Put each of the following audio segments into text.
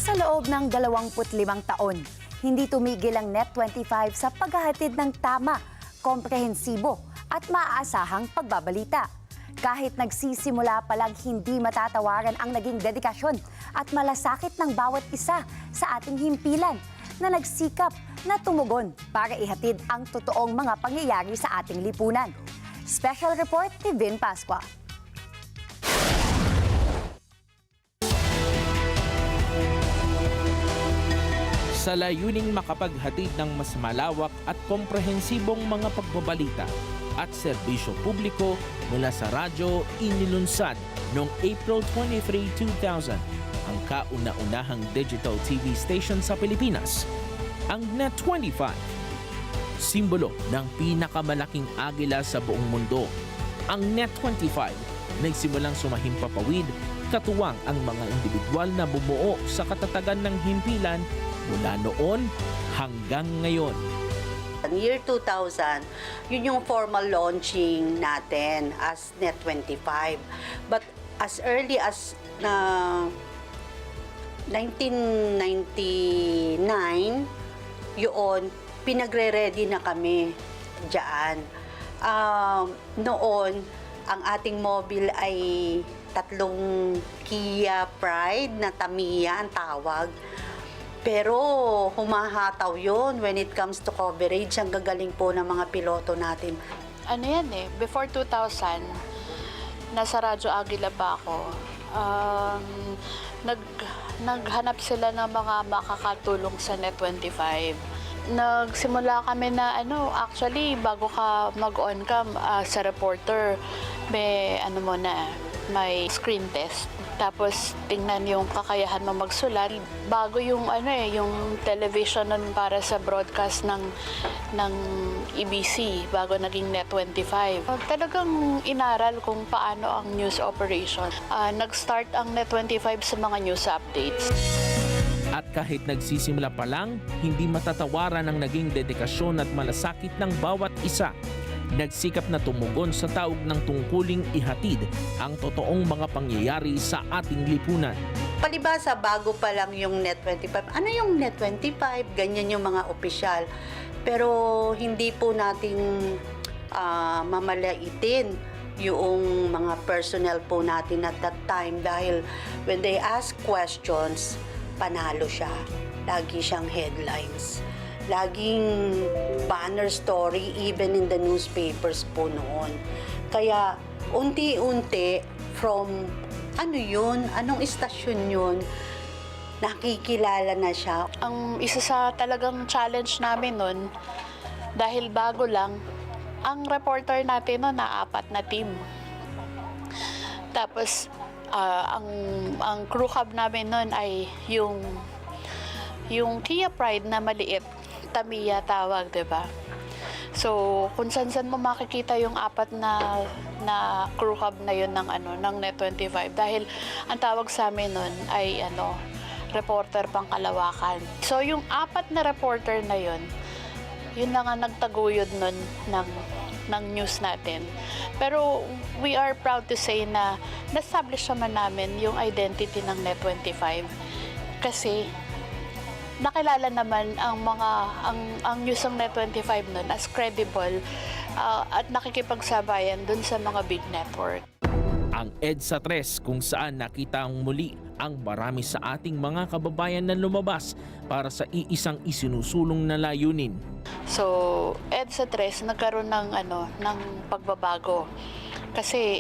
Sa loob ng 25 taon, hindi tumigil ang Net25 sa paghahatid ng tama, komprehensibo at maaasahang pagbabalita. Kahit nagsisimula pa lang hindi matatawaran ang naging dedikasyon at malasakit ng bawat isa sa ating himpilan na nagsikap na tumugon para ihatid ang totoong mga pangyayari sa ating lipunan. Special report ni Vin Pascua. Sa layuning makapaghatid ng mas malawak at komprehensibong mga pagbabalita at serbisyo publiko mula sa radyo, inilunsad noong April 23, 2000 ang kauna-unahang digital TV station sa Pilipinas, ang Net25. Simbolo ng pinakamalaking agila sa buong mundo, ang Net25 nagsimulang sumahimpapawid katuwang ang mga individual na bumuo sa katatagan ng himpilan mula noon hanggang ngayon. Year 2000, yun yung formal launching natin as Net25. But as early as 1999, yun, pinagre-ready na kami dyan. Noon, ang ating mobile ay 3 Kia Pride na Tamiya ang tawag. Pero humahataw yun when it comes to coverage. Ang gagaling po ng mga piloto natin. Ano yan before 2000, nasa Radyo Agila pa ako. Naghanap sila ng mga makakatulong sa Net25. Nagsimula kami na actually bago ka mag-on cam sa reporter, may screen test. Tapos tingnan yung kakayahan mo magsulat bago yung yung television nun para sa broadcast ng EBC bago naging Net25. Talagang inaral kung paano ang news operation. Nag-start ang Net25 sa mga news updates. At kahit nagsisimula pa lang, hindi matatawaran ang naging dedikasyon at malasakit ng bawat isa. Nagsikap na tumugon sa tawag ng tungkuling ihatid ang totoong mga pangyayari sa ating lipunan. Palibasa, bago pa lang yung Net25. Ano yung Net25? Ganyan yung mga opisyal. Pero hindi po natin mamalaitin yung mga personnel po natin at that time dahil when they ask questions, panalo siya. Lagi siyang headlines. Laging banner story even in the newspapers po noon. Kaya unti-unti from anong istasyon yun, nakikilala na siya. Ang isa sa talagang challenge namin nun, dahil bago lang, ang reporter natin nun na 4 na team. Tapos ang crew cab namin nun ay yung Kia Pride na maliit, Tamiya tawag, 'di ba? So, kung saan mo makikita yung 4 na crew cab na yun ng Net25 dahil ang tawag sa amin nun ay reporter pang Kalawakan. So, yung 4 na reporter na yun na nga nagtaguyod nun ng news natin. Pero we are proud to say na na-establish naman namin yung identity ng Net25 kasi nakilala naman ang news ng Net25 nun as credible at nakikipagsabayan dun sa mga big network. Ang EDSA 3 kung saan nakita ang muli ang marami sa ating mga kababayan na lumabas para sa iisang isinusulong na layunin. So, EDSA 3 nagkaroon ng pagbabago. Kasi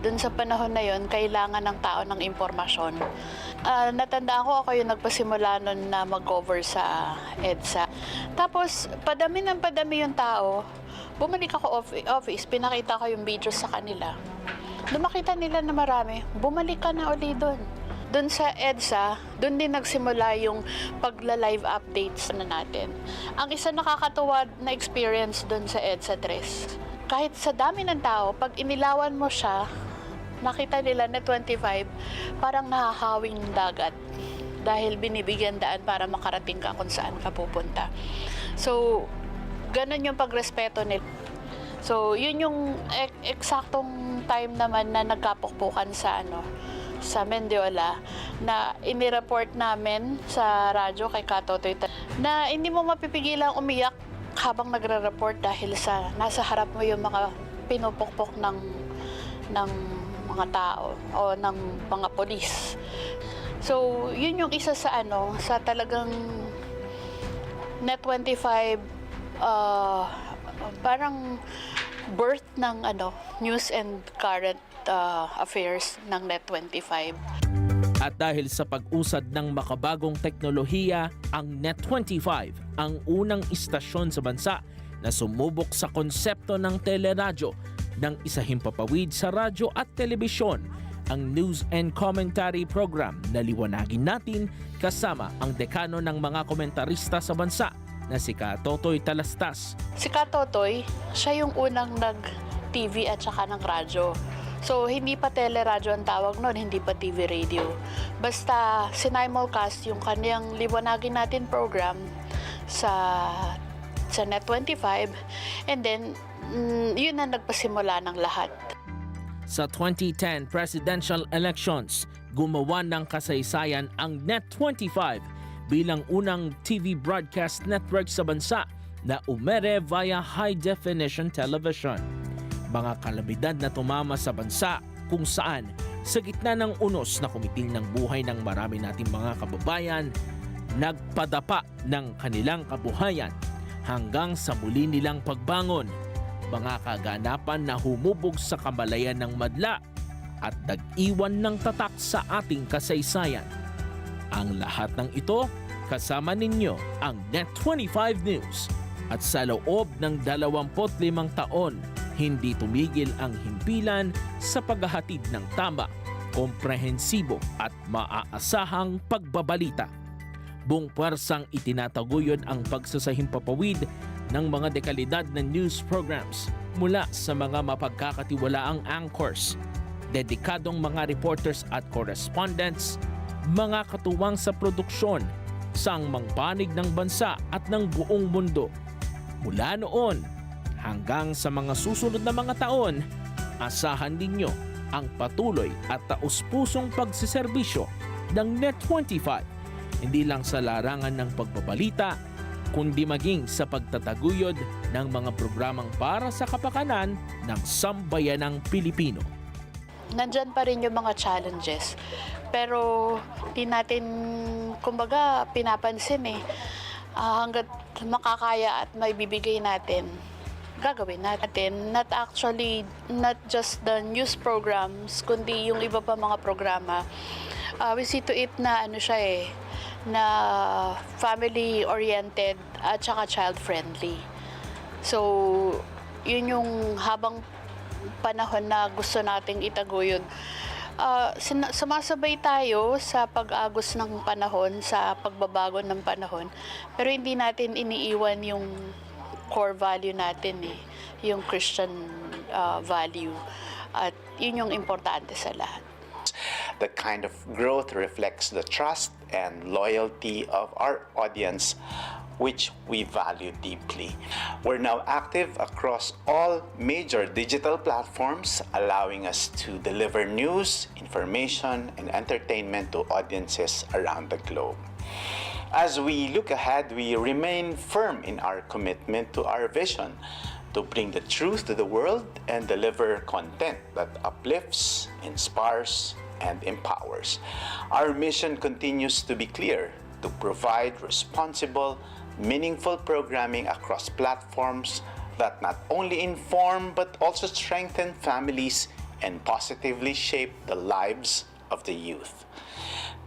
dun sa panahon na yon kailangan ng tao ng impormasyon. Natandaan ko ako yung nagpasimula nun na mag-cover sa EDSA. Tapos, padami yung tao. Bumalik ako office, pinakita ko yung videos sa kanila. Nung makita nila na marami, bumalik ka na uli doon. Doon sa EDSA, doon din nagsimula yung pagla-live updates na natin. Ang isa nakakatuwa na experience doon sa EDSA 3, kahit sa dami ng tao, pag inilawan mo siya, nakita nila na 25, parang nahahawing dagat dahil binibigyan daan para makarating ka kung saan ka pupunta. So, ganun yung pagrespeto nila. So, yun yung eksaktong time naman na nagkapukpukan sa sa Mendiola na inireport namin sa radyo kay Katotoy na hindi mo mapipigilang umiyak habang nagre-report dahil sa nasa harap mo yung mga pinupukpok ng mga tao o ng mga polis. So, yun yung isa sa sa talagang Net25 parang birth ng news and current affairs ng Net25. At dahil sa pag-usad ng makabagong teknolohiya, ang Net25 ang unang istasyon sa bansa na sumubok sa konsepto ng teleradyo nang isahimpapawid sa radyo at telebisyon ang news and commentary program na liwanagin natin kasama ang dekano ng mga komentarista sa bansa na si Katotoy Talastas. Si Katotoy, siya yung unang nag-TV at saka ng radyo. So, hindi pa teleradyo ang tawag noon, hindi pa TV radio. Basta sinimulcast yung kanyang liwanagin natin program sa Net25 and then yun na nagpasimula ng lahat. Sa 2010 presidential elections, gumawa ng kasaysayan ang Net25 bilang unang TV broadcast network sa bansa na umere via high-definition television. Mga kalamidad na tumama sa bansa kung saan sa gitna ng unos na kumitil ng buhay ng marami nating mga kababayan, nagpadapa ng kanilang kabuhayan hanggang sa muli nilang pagbangon. Mga kaganapan na humubog sa kamalayan ng madla at nag-iwan ng tatak sa ating kasaysayan. Ang lahat ng ito kasama ninyo ang Net25 News at sa loob ng 25 taon, hindi tumigil ang himpilan sa paghahatid ng tama, komprehensibo at maaasahang pagbabalita. Buong puwersang itinataguyod ang pagsasahimpapawid ng mga dekalidad na news programs mula sa mga mapagkakatiwalaang anchors, dedikadong mga reporters at correspondents, mga katuwang sa produksyon, sangmang panig ng bansa at ng buong mundo. Mula noon hanggang sa mga susunod na mga taon, asahan ninyo ang patuloy at taus-pusong pagsiserbisyo ng Net25, hindi lang sa larangan ng pagbabalita, kundi maging sa pagtataguyod ng mga programang para sa kapakanan ng sambayanang Pilipino. Nandyan pa rin yung mga challenges, pero di natin, kumbaga, pinapansin hanggat makakaya at may bibigay natin, gagawin natin. Not just the news programs, kundi yung iba pa mga programa. We see to it na na family-oriented at saka child-friendly. So, yun yung habang panahon na gusto nating itaguyod. Sumasabay tayo sa pag-agos ng panahon, sa pagbabago ng panahon, pero hindi natin iniiwan yung core value natin, yung Christian value. At yun yung importante sa lahat. The kind of growth reflects the trust and loyalty of our audience, which we value deeply. We're now active across all major digital platforms, allowing us to deliver news, information, and entertainment to audiences around the globe. As we look ahead, we remain firm in our commitment to our vision to bring the truth to the world and deliver content that uplifts, inspires, and empowers. Our mission continues to be clear: to provide responsible, meaningful programming across platforms that not only inform but also strengthen families and positively shape the lives of the youth.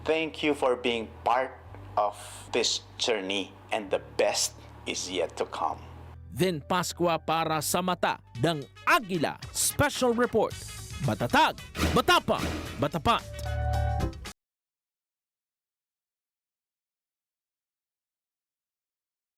Thank you for being part of this journey, and the best is yet to come. Then Pascua para sa mata ng Agila Special Report. Matatag, matapang, matapat.